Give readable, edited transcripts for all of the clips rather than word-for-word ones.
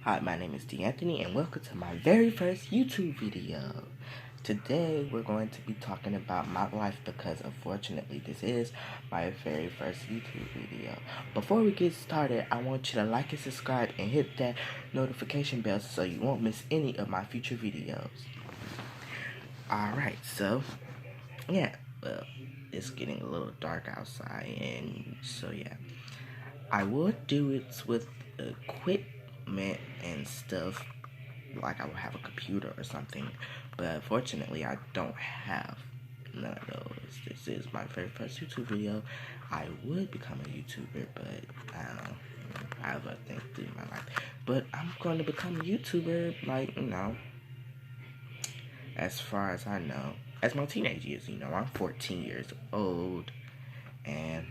Hi, my name is D'Anthony and welcome to my very first YouTube video. Today we're going to be talking about my life because unfortunately this is my very first YouTube video. Before we get started, I want you to like and subscribe and hit that notification bell so you won't miss any of my future videos. Alright, so yeah, well, it's getting a little dark outside and so yeah. I would do it with equipment and stuff, like I would have a computer or something, but unfortunately I don't have none of those. This is my very first YouTube video. I would become a YouTuber, but I don't know. I have a thing through my life. But I'm going to become a YouTuber, like, as far as I know. As my teenage years, I'm 14 years old, and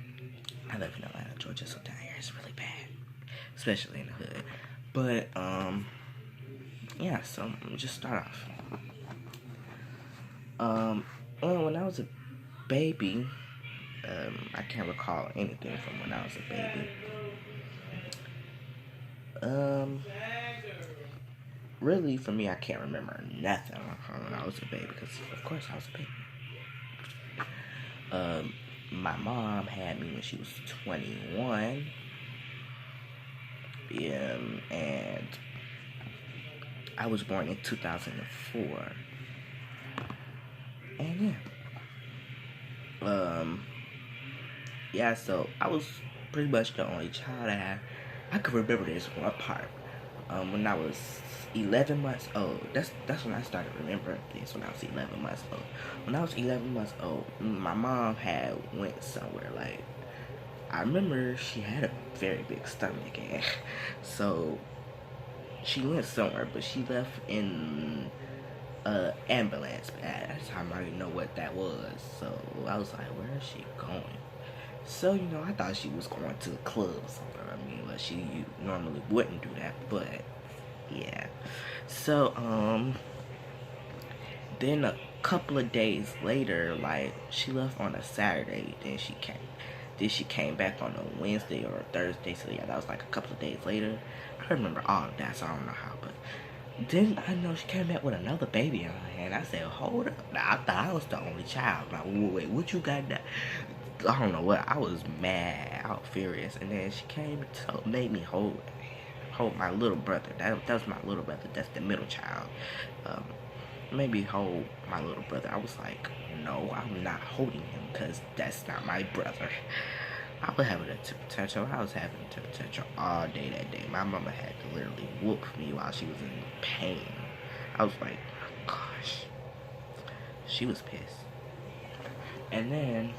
I live in Atlanta, Georgia, so down here is really bad, especially in the hood. But yeah, so let me just start off. Well, when I was a baby, I can't recall anything from when I was a baby. Really, for me, I can't remember nothing from when I was a baby, because of course I was a baby. My mom had me when she was 21. And I was born in 2004. And yeah, so I was pretty much the only child I could remember this one part. When I was 11 months old, that's when I started remembering this. When I was 11 months old, my mom had went somewhere. Like, I remember she had a very big stomach, and so she went somewhere, but she left in ambulance. But at that time, I didn't know what that was, so I was like, "Where is she going?" So I thought she was going to the club or something. Like, she normally wouldn't do that, but yeah. So then a couple of days later, like, she left on a Saturday, then she came back on a Wednesday or a Thursday. So yeah, that was like a couple of days later. I remember all of that, so I don't know how, but then I know she came back with another baby in her hand. I said, hold up. Now, I thought I was the only child. Like, wait, what you got now? I don't know what. I was mad. I was furious. And then she came and made me hold my little brother. That was my little brother. That's the middle child. Maybe hold my little brother. I was like, no, I'm not holding him because that's not my brother. I was having a temper tantrum. I was having a temper tantrum all day that day. My mama had to literally whoop me while she was in pain. I was like, gosh. She was pissed. And then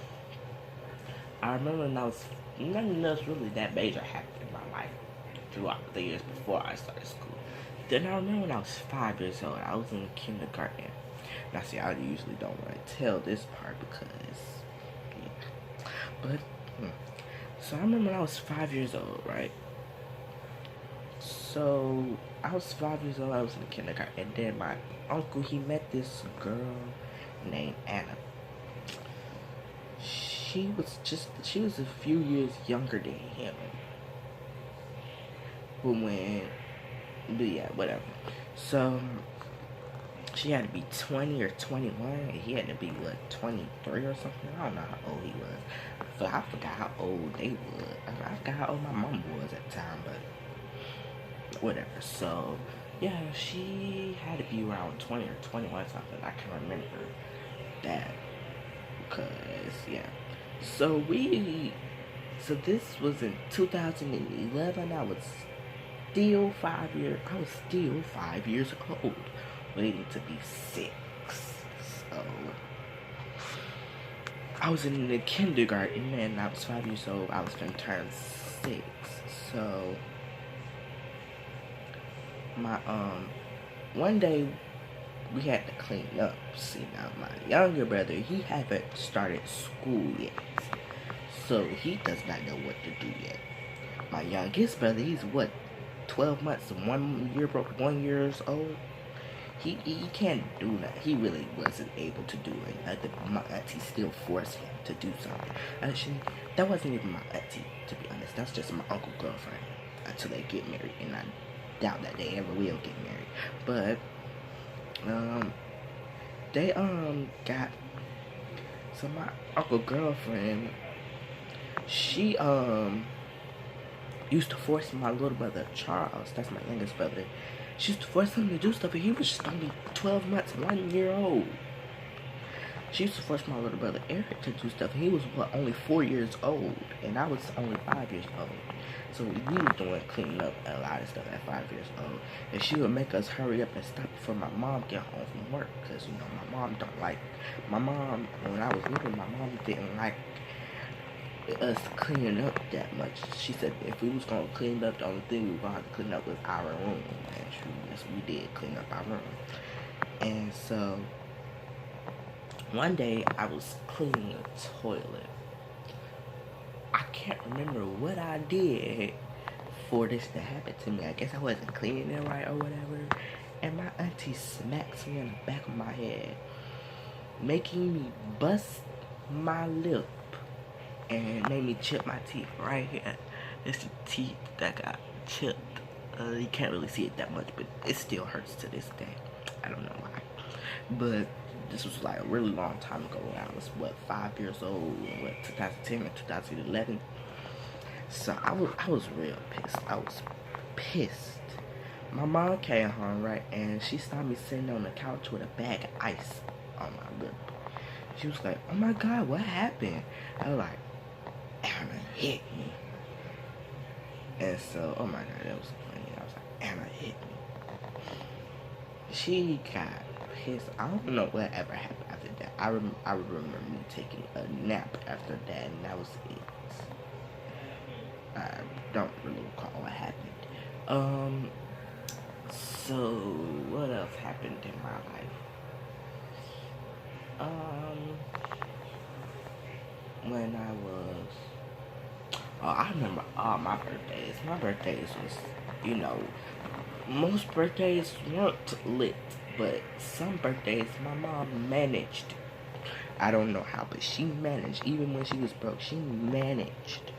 I remember nothing else really that major happened in my life throughout the years before I started school. Then I remember when I was 5 years old, I was in kindergarten. Now see, I usually don't want to tell this part because, yeah. But, so I remember when I was 5 years old, right? So, I was 5 years old, I was in kindergarten, and then my uncle, he met this girl named Anna. She was a few years younger than him. But yeah, whatever. So, she had to be 20 or 21, and he had to be, 23 or something? I don't know how old he was. So I forgot how old they were. I forgot how old my mom was at the time, but whatever. So, yeah, she had to be around 20 or 21 something. I can remember that. Because, yeah. So this was in 2011. I was still 5 years old, waiting to be 6. So I was in the kindergarten and I was 5 years old. I was gonna turn 6. So my one day we had to clean up. See, now my younger brother, he haven't started school yet, so he does not know what to do yet. My youngest brother, he's 12 months and 1 years old. He can't do that. He really wasn't able to do it. My auntie still forced him to do something. Actually, that wasn't even my auntie, to be honest. That's just my uncle's girlfriend until they get married. And doubt that they ever will get married. But they got, so my uncle girlfriend, she used to force my little brother Charles, that's my youngest brother, she used to force him to do stuff, and he was just only 12 months, 1 year old. She used to force my little brother Eric to do stuff. He was, what, only 4 years old, and I was only 5 years old. So we were doing cleaning up a lot of stuff at 5 years old. And she would make us hurry up and stop before my mom get home from work. Because, you know, my mom don't like, my mom, when I was little, my mom didn't like us cleaning up that much. She said if we was going to clean up, the only thing we were going to have to clean up was our room. And yes, we did clean up our room. And so one day I was cleaning a toilet. I can't remember what I did for this to happen to me. I guess I wasn't cleaning it right or whatever. And my auntie smacks me in the back of my head, making me bust my lip and made me chip my teeth right here. It's the teeth that got chipped. You can't really see it that much, but it still hurts to this day. I don't know why. But this was like a really long time ago. I was, what, 5 years old, what, 2010 or 2011. So I was real pissed. I was pissed. My mom came home, right, and she saw me sitting on the couch with a bag of ice on my lip. She was like, "Oh my God, what happened?" I was like, "Anna hit me." And so, oh my God, that was funny. I was like, "Anna hit me." She got pissed. I don't know what ever happened after that. I remember me taking a nap after that, and that was it. I don't really recall what happened. So what else happened in my life? When I was, I remember all my birthdays. My birthdays was, you know, most birthdays weren't lit, but some birthdays my mom managed. I don't know how, but she managed. Even when she was broke, she managed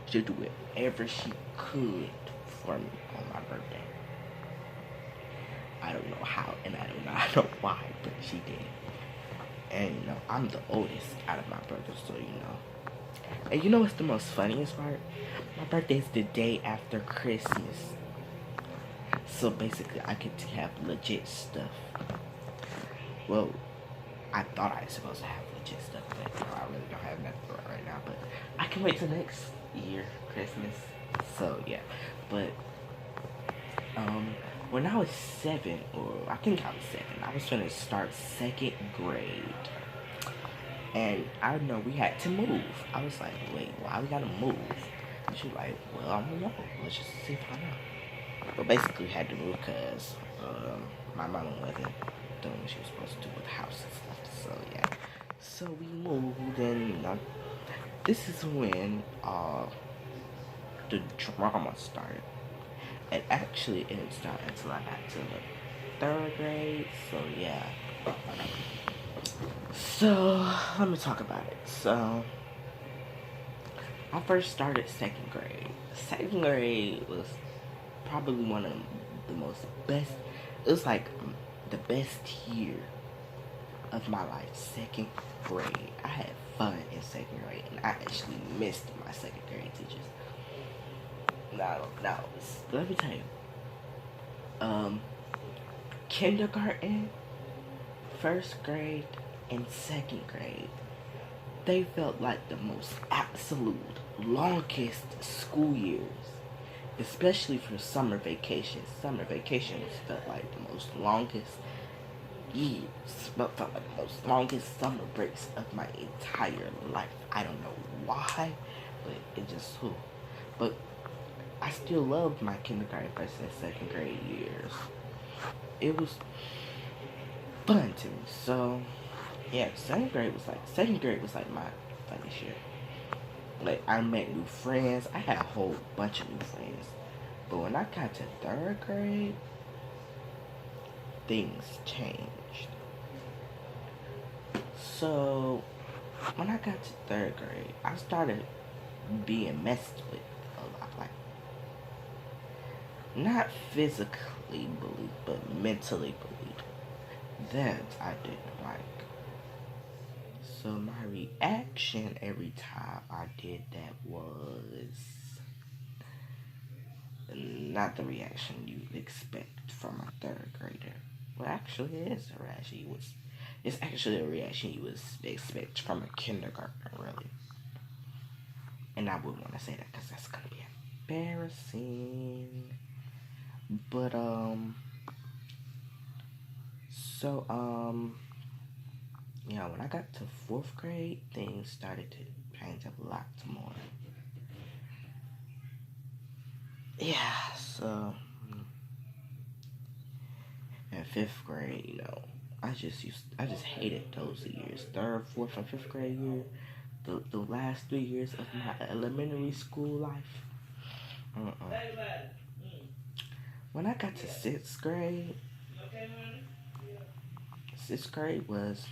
to do whatever she could for me on my birthday. I don't know how, and I don't know why, but she did. And, you know, I'm the oldest out of my brothers, so, you know. And you know what's the most funniest part? My birthday is the day after Christmas. So, basically, I get to have legit stuff. Well, I thought I was supposed to have legit stuff, but, you know, I really don't have nothing right now. But I can wait till next year, Christmas. So, yeah. But, when I was 7, or I think I was 7, I was trying to start 2nd grade. And I know we had to move. I was like, wait, why we gotta move? And she was like, well, I don't know. Let's just see if I know. But basically we had to move because my mama wasn't doing what she was supposed to do with the house and stuff. So, yeah. So we moved, and, you know, this is when the drama started. And actually, it didn't start until I got to the 3rd grade, so yeah. So, let me talk about it. So, I first started 2nd grade. 2nd grade was probably one of the most best, it was like the best year of my life, 2nd grade. I had fun in 2nd grade, and I actually missed my 2nd grade teachers. Now, let me tell you. Kindergarten, 1st grade, and 2nd grade, they felt like the most absolute longest school years. Especially for summer vacations. Summer vacations felt like the most longest years. Felt like the most longest summer breaks of my entire life. I don't know why, but it just flew. But I still loved my kindergarten, 1st, and 2nd grade years. It was fun to me. So, yeah, 2nd grade was like my funniest year. Like, I met new friends. I had a whole bunch of new friends. But when I got to 3rd grade, things changed. So, when I got to 3rd grade, I started being messed with a lot. Like, not physically bullied, but mentally bullied. That I didn't like. So my reaction every time I did that was not the reaction you'd expect from a third grader. Well, actually, it is a reaction you was. It's actually a reaction you would expect from a kindergartner, really. And I wouldn't want to say that because that's gonna be embarrassing. But so yeah, when I got to fourth grade, things started to change a lot more. Yeah, so in fifth grade, I just hated those years. Third, fourth, and fifth grade year, the last 3 years of my elementary school life. Uh-uh. When I got to sixth grade was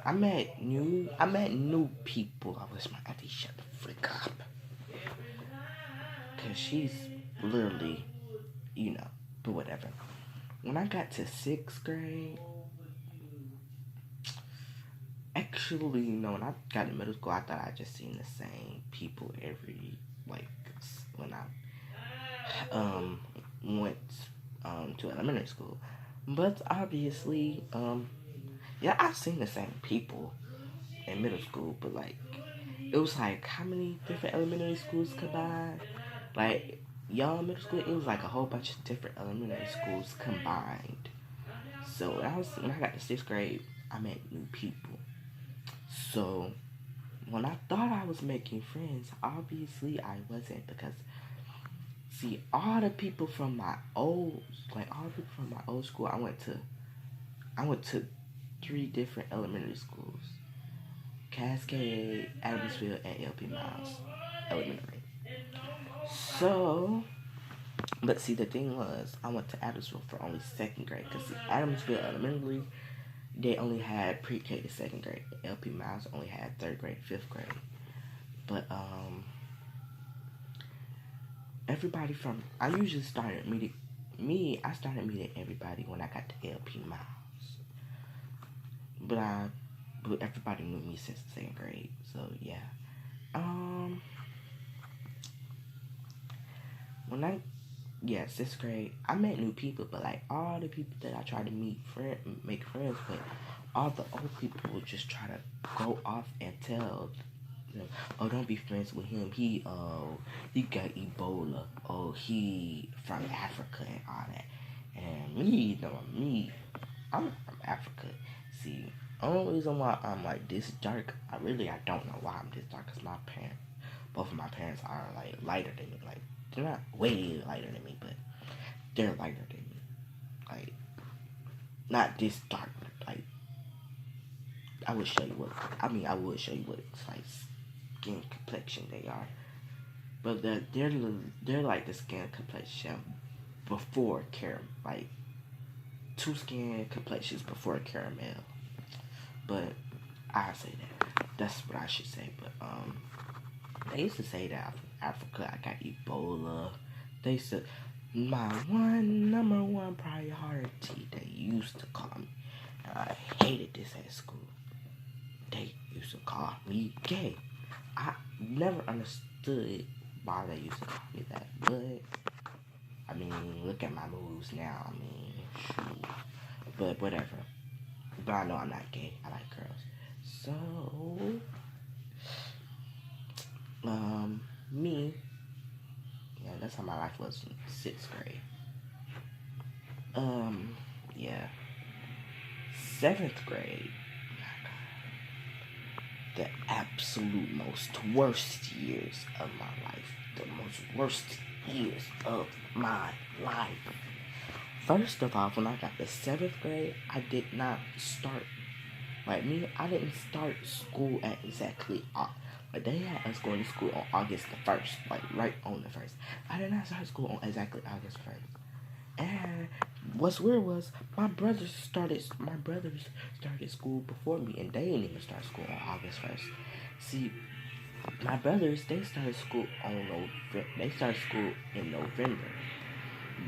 I met new people. I wish my auntie shut the freak up, cause she's literally, you know, but whatever. When I got to sixth grade, actually, when I got in middle school, I thought I just seen the same people every like when I went to elementary school. But obviously, yeah, I've seen the same people in middle school, but like it was like how many different elementary schools combined? Like y'all middle school, it was like a whole bunch of different elementary schools combined. So when I got to sixth grade, I met new people. So when I thought I was making friends, obviously I wasn't because see all the people from my old school, I went to three different elementary schools: Cascade, Adamsville, and LP Miles Elementary. So, but see, the thing was, I went to Adamsville for only second grade because Adamsville Elementary they only had pre-K to second grade. LP Miles only had third grade, fifth grade. But everybody from I usually started meeting I started meeting everybody when I got to LP Miles. But but everybody knew me since the second grade. So yeah. Um when I yeah, sixth grade, I met new people, but like all the people that I tried to make friends with, all the old people would just try to go off and tell them, oh, don't be friends with him. He got Ebola. Oh, he from Africa and all that. And I'm from Africa. See, only reason why I'm like this dark, I don't know why I'm this dark, cause both of my parents are like lighter than me. Like they're not way lighter than me, but they're lighter than me. Like not this dark. Like I would show you what I would show you what like skin complexion they are. But they're like the skin complexion before caramel, like two skin complexions before caramel. But I say that. That's what I should say. But they used to say that I'm from Africa. I got Ebola. They used to my number one priority. They used to call me. And I hated this at school. They used to call me gay. I never understood why they used to call me that. But I mean, look at my moves now. I mean, shoot. But whatever. But I know I'm not gay. I like girls. So, me, yeah, that's how my life was in sixth grade. Um, yeah, seventh grade, the absolute most worst years of my life. The most worst years of my life. First of all, when I got to seventh grade, I did not start like me. I didn't start school at exactly like they had us going to school on August the 1st, like right on the 1st. I did not start school on exactly August 1st. And what's weird was my brothers started school before me, and they didn't even start school on August 1st. See, My brothers, they started school they started school in November.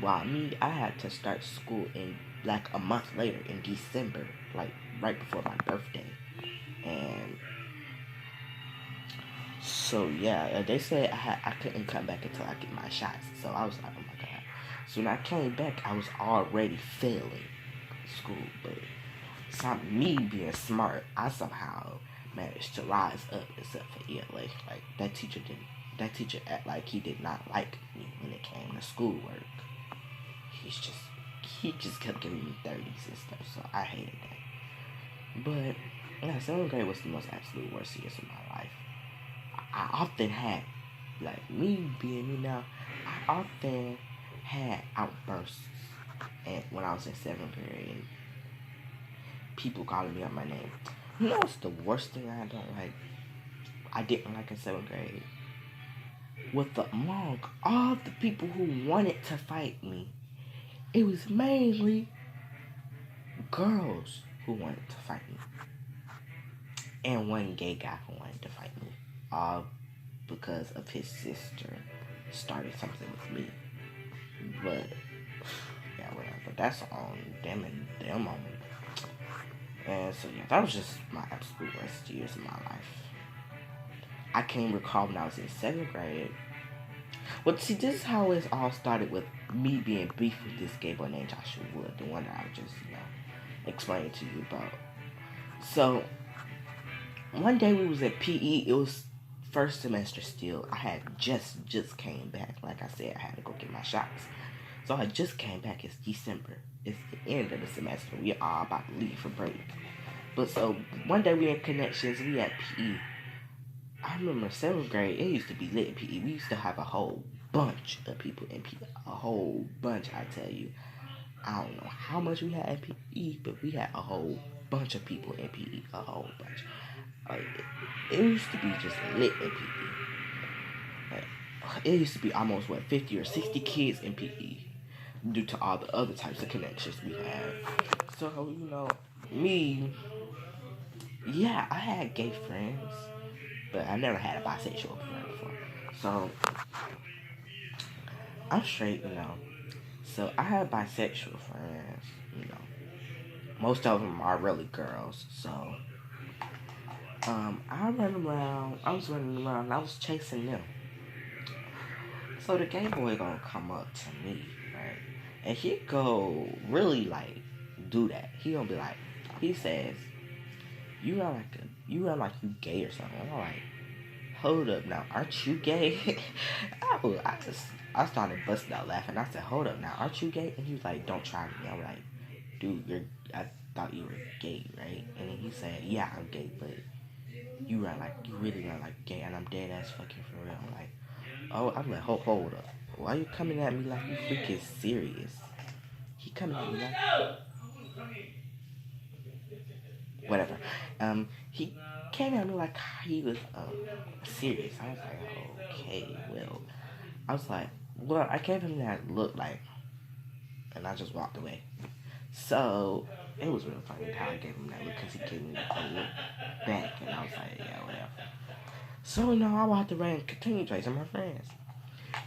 While me, I had to start school in like a month later in December, like right before my birthday. And so yeah, they said I couldn't come back until I get my shots. So I was like, oh my god. So when I came back, I was already failing school, but it's not me being smart. I somehow managed to rise up, except for ELA. Like that teacher didn't. That teacher act like he did not like me when it came to schoolwork. He's just he just kept giving me 30s and stuff, so I hated that. But yeah, 7th grade was the most absolute worst years of my life. I often had, like me being me now, I often had outbursts and when I was in 7th grade and people calling me out my name. You know what's the worst thing I don't like? I didn't like in 7th grade? With among all the people who wanted to fight me, it was mainly girls who wanted to fight me. And one gay guy who wanted to fight me. All because of his sister started something with me. But yeah, whatever. That's on them and them on. And so yeah, that was just my absolute worst years of my life. I can recall when I was in 7th grade. Well, see, this is how it all started with me being beef with this gay boy named Joshua Wood, the one that I was just, explaining to you about. So, one day we was at PE. It was first semester still. I had just came back. Like I said, I had to go get my shots. So I just came back. It's December. It's the end of the semester. We are about to leave for break. But so one day we in connections. We at PE. I remember 7th grade. It used to be lit in PE. We used to have a whole bunch of people in PE. A whole bunch, I tell you. I don't know how much we had in PE, but we had a whole bunch of people in PE. A whole bunch. Like, it used to be just lit in PE. Like, it used to be almost 50 or 60 kids in PE due to all the other types of connections we had. So, me, yeah, I had gay friends, but I never had a bisexual friend before. So, I'm straight. So, I had bisexual friends. Most of them are really girls. So, I was running around, and I was chasing them. So the gay boy gonna come up to me, right? And he go really like do that. He gonna be like, he says, you act like you gay or something. I'm like, hold up now, aren't you gay? I started busting out laughing. I said, hold up now, aren't you gay? And he was like, don't try me. I'm like, dude, I thought you were gay, right? And then he said, yeah, I'm gay, but you really run like gay, and I'm dead ass fucking for real. I'm like, oh, I'm like, hold up. Why you coming at me like you freaking serious? He coming at me like whatever. He came at me like he was serious. I was like, okay, well, I was like, well, I gave him that look like, and I just walked away. So it was real funny how I gave him that look because he gave me a look back, and I was like, yeah, whatever. So no, I walked away and continued chasing my friends.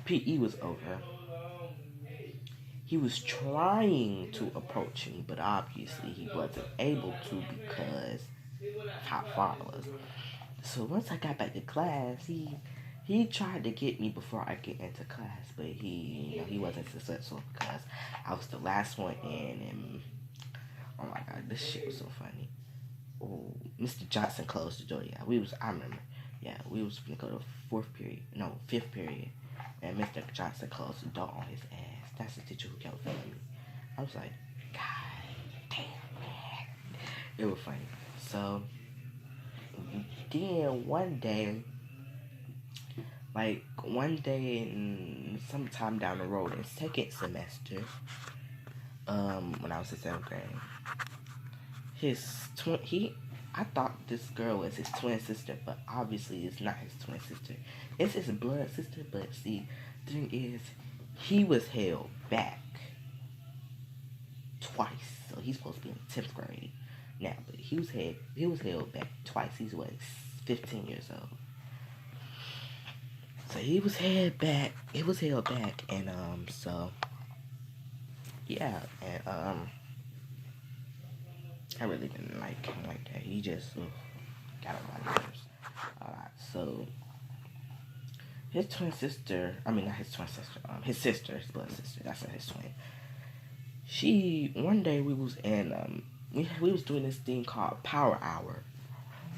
PE was over. He was trying to approach me, but obviously he wasn't able to because of how far I was. So once I got back to class, he tried to get me before I get into class, but he wasn't successful because I was the last one in, and oh my god, this shit was so funny. Oh, Mr. Johnson closed the door. Yeah, I remember. Yeah, we was gonna go to fifth period, and Mr. Johnson closed the door on his ass. That's the teacher who kept filming me. I was like, God damn, man. It was funny. So then one day in sometime down the road in second semester, when I was in 7th grade, I thought this girl was his twin sister, but obviously it's not his twin sister. It's his blood sister, but see, the thing is, he was held back twice. So he's supposed to be in 10th grade now, but he was held back twice. He's 15 years old. So he was held back. It was held back, and so yeah, and I really didn't like him like that. He just got on my nerves. Alright, so his twin sister, I mean not his twin sister, his sister, his blood sister. That's not his twin. She one day we was in we was doing this thing called Power Hour,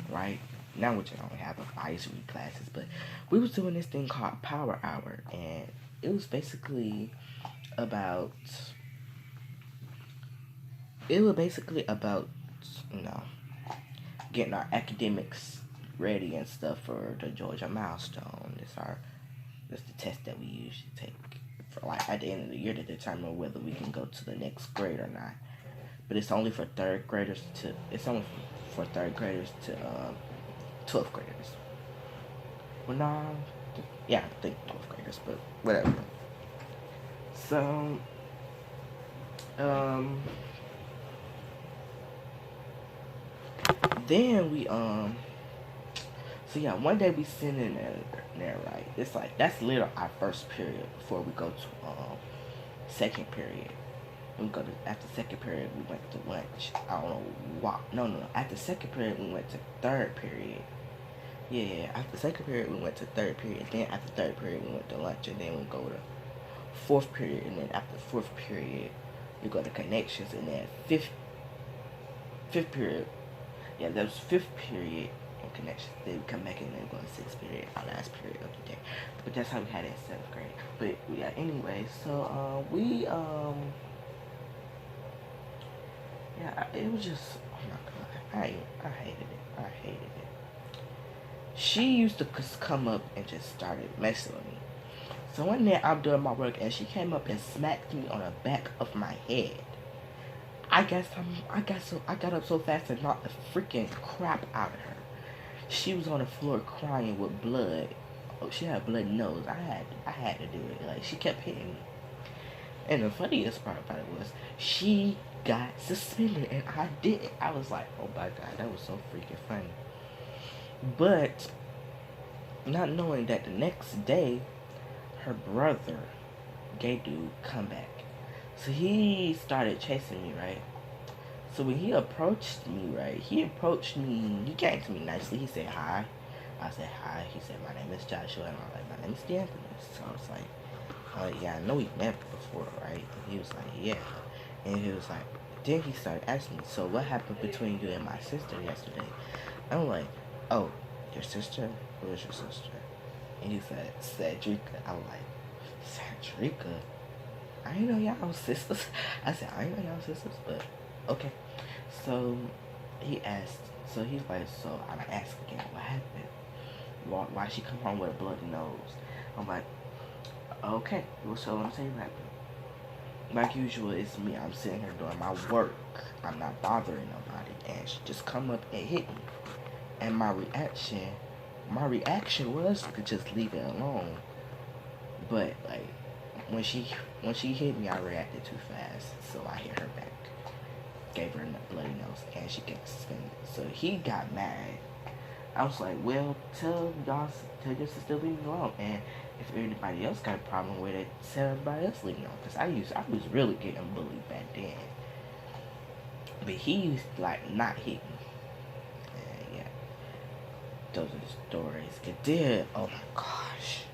right? Now we just don't have advisory classes, but we was doing this thing called Power Hour, and it was basically about you know getting our academics ready and stuff for the Georgia milestone. That's the test that we usually take for like at the end of the year to determine whether we can go to the next grade or not. But it's only for third graders to 12th graders. Well, no, yeah, I think 12th graders, but whatever. So, then so yeah, one day we sitting in there, right? It's like that's literally our first period before we go to second period. We go to after second period we went to lunch. I don't know why. No. After second period we went to third period. Yeah. After second period we went to third period. Then after third period we went to lunch, and then we go to fourth period, and then after fourth period we go to connections, and then fifth period. Yeah, that was fifth period on connections. Then we come back and then go to sixth period, our last period of the day. But that's how we had it in seventh grade. But yeah, anyway, so yeah, it was just, oh my god, I hated it. I hated it. She used to just come up and just started messing with me. So one day I'm doing my work and she came up and smacked me on the back of my head. I got up so fast and knocked the freaking crap out of her. She was on the floor crying with blood. Oh, she had a bloody nose. I had to do it. Like, she kept hitting me. And the funniest part about it was she got suspended and I didn't. I was like, oh my god, that was so freaking funny. But not knowing that the next day her brother, gay dude, come back. So he started chasing me, right? So when he approached me, right, he came to me nicely. He said hi. I said hi. He said, my name is Joshua. And I was like, my name is D'Anthony. So I was like, yeah, I know we met before, right? And he was like, yeah. And he was like, then he started asking me, so what happened between you and my sister yesterday? I'm like, oh, your sister? Who is your sister? And he said, Cedrica. I'm like, Cedrica? I didn't know y'all was sisters. I said, I didn't know y'all was sisters, but okay. So he's like, so I'm asked again, what happened? Why she come home with a bloody nose? I'm like, okay, well, so let me tell you what happened. Like usual, it's me. I'm sitting here doing my work. I'm not bothering nobody, and she just come up and hit me. And my reaction was to just leave it alone. But like when she hit me, I reacted too fast, so I hit her back. Gave her a bloody nose, and she got suspended. So he got mad. I was like, well, tell your sister to leave me alone, and if anybody else got a problem with it, tell everybody else to leave me alone. Cause I was really getting bullied back then. But he used to like not hit me. And yeah, those are the stories. It did. Oh my gosh.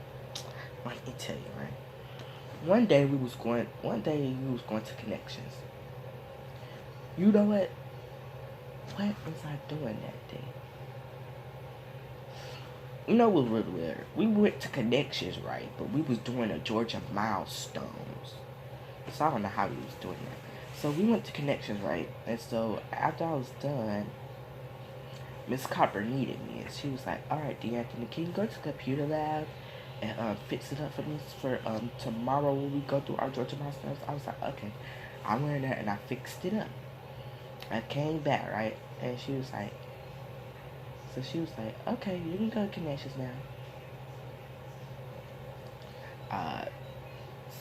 Let me tell you, right? One day we was going to Connections. You know what? What was I doing that day? You know what was really weird? We went to Connections, right? But we was doing the Georgia milestones. So I don't know how we was doing that. So we went to Connections, right? And so after I was done, Miss Copper needed me. And she was like, alright, D'Anthony, can you go to the computer lab and fix it up for me for tomorrow when we go through our Georgia milestones? I was like, okay. I went in there and I fixed it up. I came back, right? And she was like, okay, you can go to Connections now.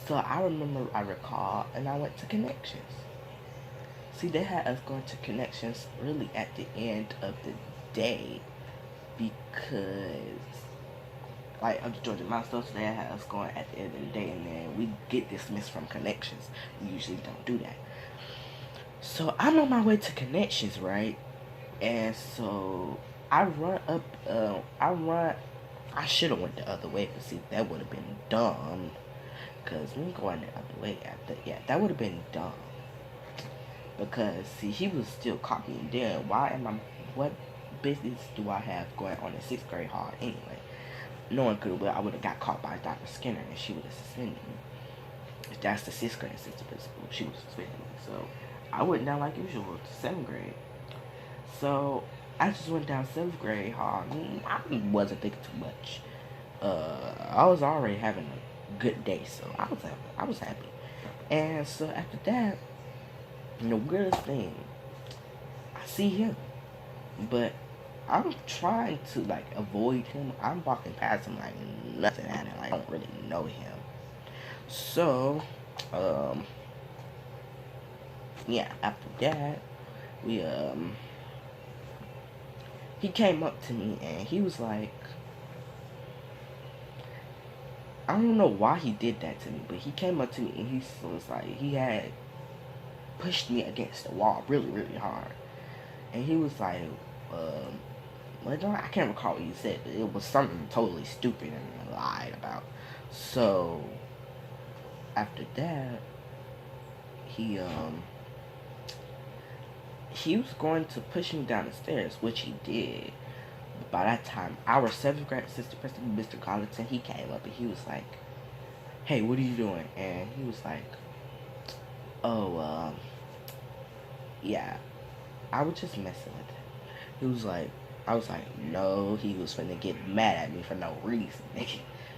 So I recall, and I went to Connections. See, they had us going to Connections really at the end of the day because like of the Georgia Monsters, they had us going at the end of the day, and then we get dismissed from Connections. We usually don't do that. So I'm on my way to Connections, right? And so I run up. I run. I should have went the other way, but see, that would have been dumb. Cause me going the other way after, yeah, that would have been dumb. Because see, he was still copying. Then why am I? What business do I have going on in sixth grade hall anyway? No one could have. I would have got caught by Dr. Skinner, and she would have suspended me. If that's the sixth grade assistant principal, she would suspend me. So I went down like usual to seventh grade. So I just went down seventh grade hall. I wasn't thinking too much. I was already having a good day, so I was happy. I was happy. And so after that, the weirdest thing, I see him, but I'm trying to like avoid him. I'm walking past him like nothing happened. Like, I don't really know him. So, yeah. After that, we he came up to me and he was like, I don't know why he did that to me, but he came up to me and he was like, he had pushed me against the wall really, really hard. And he was like, well, I can't recall what he said, but it was something totally stupid and lied about. So, after that, he was going to push me down the stairs, which he did. But by that time, our seventh grade assistant principal, Mr. Collinson, he came up and he was like, hey, what are you doing? And he was like, oh, yeah, I was just messing with him. He was like, I was like, no, he was finna get mad at me for no reason.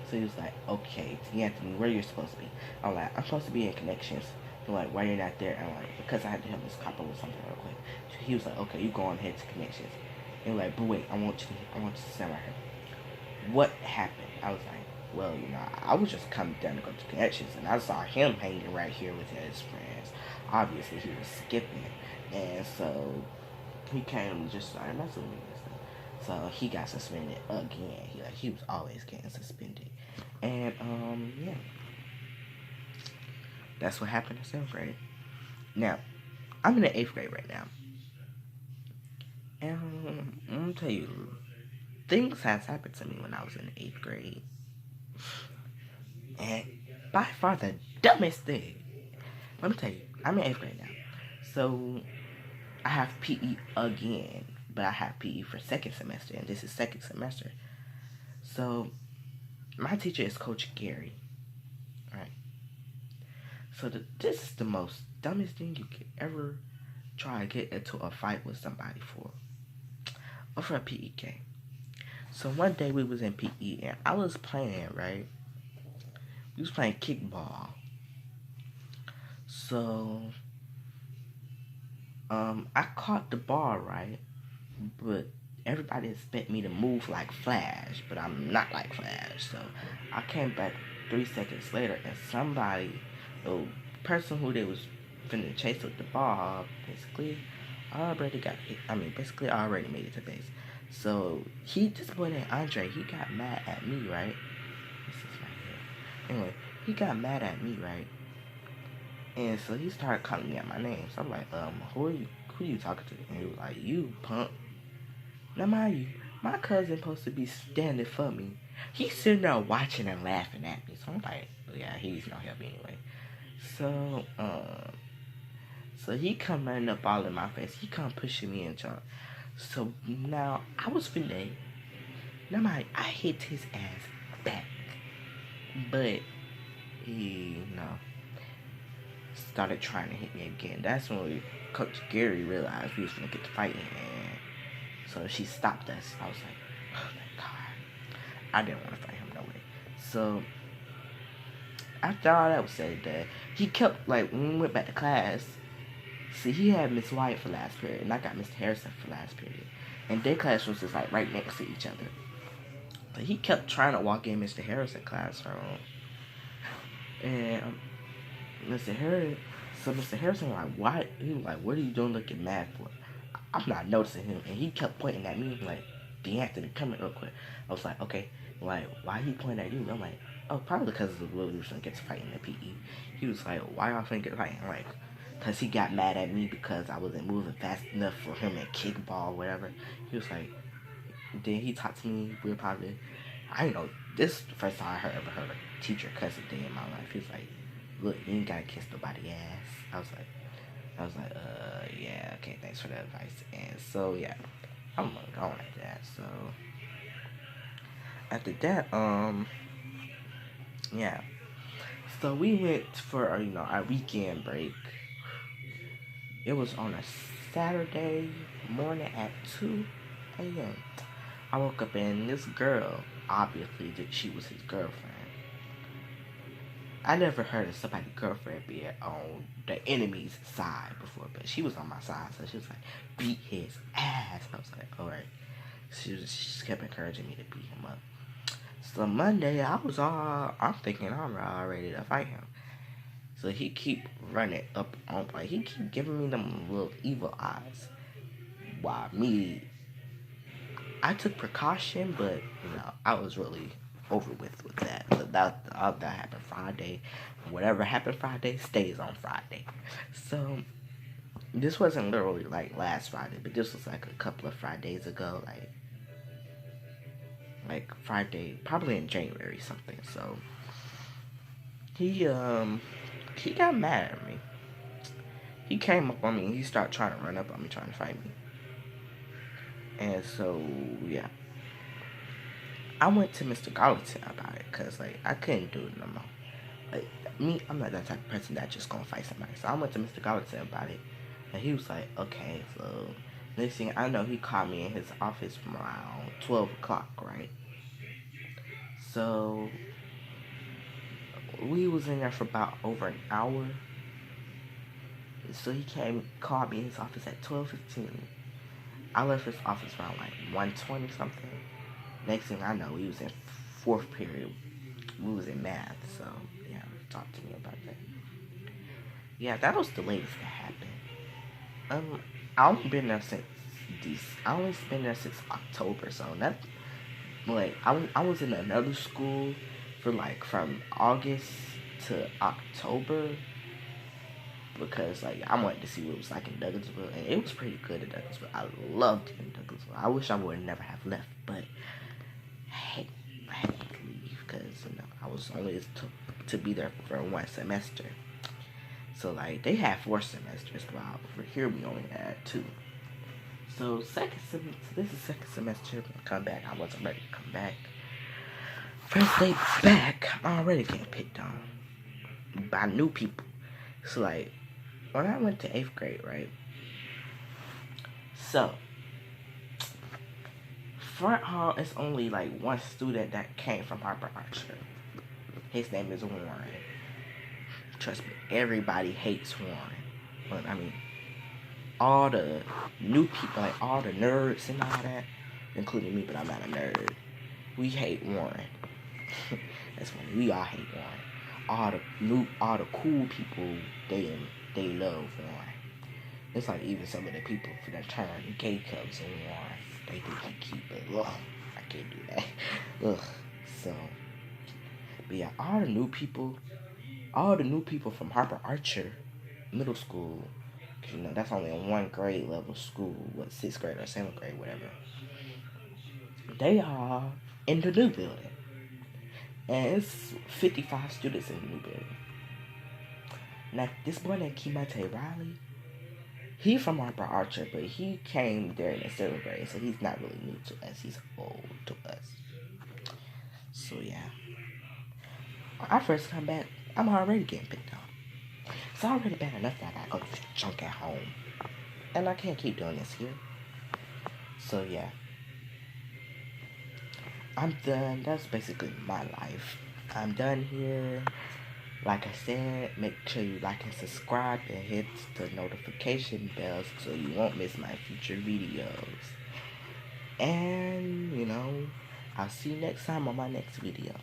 So he was like, okay, Anthony, where you supposed to be? I'm like, I'm supposed to be in Connections. He's like, why you're not there? And I'm like, because I had to help this couple with something real quick. So he was like, okay, you go on ahead to Connections. And like, but wait, I want you to stand right here. What happened? I was like, well, I was just coming down to go to Connections, and I saw him hanging right here with his friends. Obviously, he was skipping, and so he came and just started messing with me and stuff. So he got suspended again. He was always getting suspended, and yeah, that's what happened in seventh grade. Now, I'm in the eighth grade right now, and I'm gonna tell you, things has happened to me when I was in the eighth grade. And by far the dumbest thing. Let me tell you, I'm in eighth grade now. So I have PE again. But I have PE for second semester, and this is second semester. So my teacher is Coach Gary. Right? So this is the most dumbest thing you could ever try to get into a fight with somebody for. Or for a PE game. So one day we was in PE and I was playing, right? We was playing kickball. So, I caught the ball, right? But everybody expect me to move like Flash, but I'm not like Flash. So, I came back 3 seconds later, and somebody, the person who they was finna chase with the ball, basically already got hit. Basically already made it to base. So, this boy named Andre, he got mad at me, right? This is right here. Anyway, he got mad at me, right? And so he started calling me out my name. So I'm like, who are you talking to? And he was like, you punk. Now mind you, my cousin supposed to be standing for me. He's sitting there watching and laughing at me. So I'm like, yeah, he's no help anyway. So he come running up all in my face. He come pushing me and jump. So now I was finna. Now I hit his ass back. But he started trying to hit me again. That's when Coach Gary realized we was gonna get to fighting, and so she stopped us. I was like, oh my god, I didn't want to fight him no way. So after all that was said and done, he kept when we went back to class. See, he had Miss White for last period, and I got Mr. Harrison for last period, and their classrooms was right next to each other. But he kept trying to walk in Mr. Harrison's classroom, and Mr. Harrison was like, why? He was like, what are you doing looking mad for? I'm not noticing him, and he kept pointing at me like, D'Anthony, come here real quick. I was like, okay, Like, why he pointed at you? I'm like, oh, probably because of the we was gonna get to fight in the PE. He was like, why y'all finna get fighting? I'm like, cause he got mad at me because I wasn't moving fast enough for him to kickball or whatever. He was like, then he talked to me. We were probably, I know this is the first time ever heard a teacher cuss a day in my life. He was like, look, you ain't gotta kiss nobody's ass. I was like, yeah, okay, thanks for the advice. And so yeah, I'm going like that. So after that, yeah. So we went for our weekend break. It was on a Saturday morning at 2 a.m. I woke up and this girl, obviously, that she was his girlfriend. I never heard of somebody's girlfriend being on the enemy's side before, but she was on my side, so she was like, beat his ass. I was like, alright. She just kept encouraging me to beat him up. So Monday, I'm thinking I'm all ready to fight him. So he keep running up on, like, he keep giving me them little evil eyes. While me, I took precaution, but, I was really over with that. So that happened Friday. Whatever happened Friday stays on Friday. So this wasn't literally like last Friday, but this was like a couple of Fridays ago, like Friday, probably in January something. So he got mad at me. He came up on me and he started trying to run up on me, trying to fight me. And so yeah, I went to Mr. Gallatin about it because like I couldn't do it no more. Like me, I'm not that type of person that just gonna fight somebody. So I went to Mr. Gallatin about it, and he was like, okay. So next thing I know, he called me in his office from around 12 o'clock, right? So we was in there for about over an hour. So he called me in his office at 12:15. I left his office around like 1:20 something. Next thing I know, we was in fourth period. We was in math, so yeah, talk to me about that. Yeah, that was the latest that happened. I only been there since I only been there since October, so that like I was in another school for like from August to October because like I wanted to see what it was like in Douglasville, and it was pretty good in Douglasville. I loved it in Douglasville. I wish I would never have left, but I had to leave because I was only to be there for one semester. So like they had 4 semesters, while for here we only had 2. So this is second semester. When I come back, I wasn't ready to come back. First day back, I'm already getting picked on by new people. So like when I went to 8th grade, right? So front hall is only like one student that came from Harper Archer. His name is Warren. Trust me, everybody hates Warren. But I mean, all the new people, like all the nerds and all that, including me, but I'm not a nerd. We hate Warren. That's funny. We all hate Warren. All the cool people, they love Warren. It's like even some of the people for that turn gay cubs in Warren, they think he keep it. Ugh, I can't do that. Ugh. So, but yeah, all the new people from Harper Archer Middle School, cause that's only a 1 grade level school, 6th grade or 7th grade, whatever. They are in the new building, and it's 55 students in the new building. Now this boy named Kimate Riley, he from Harper Archer, but he came there in the 7th grade, so he's not really new to us. He's old to us. So yeah, when I first come back, I'm already getting picked on. It's already bad enough that I gotta go junk at home. And I can't keep doing this here. So yeah. I'm done. That's basically my life. I'm done here. Like I said, make sure you like and subscribe and hit the notification bells so you won't miss my future videos. And, I'll see you next time on my next video.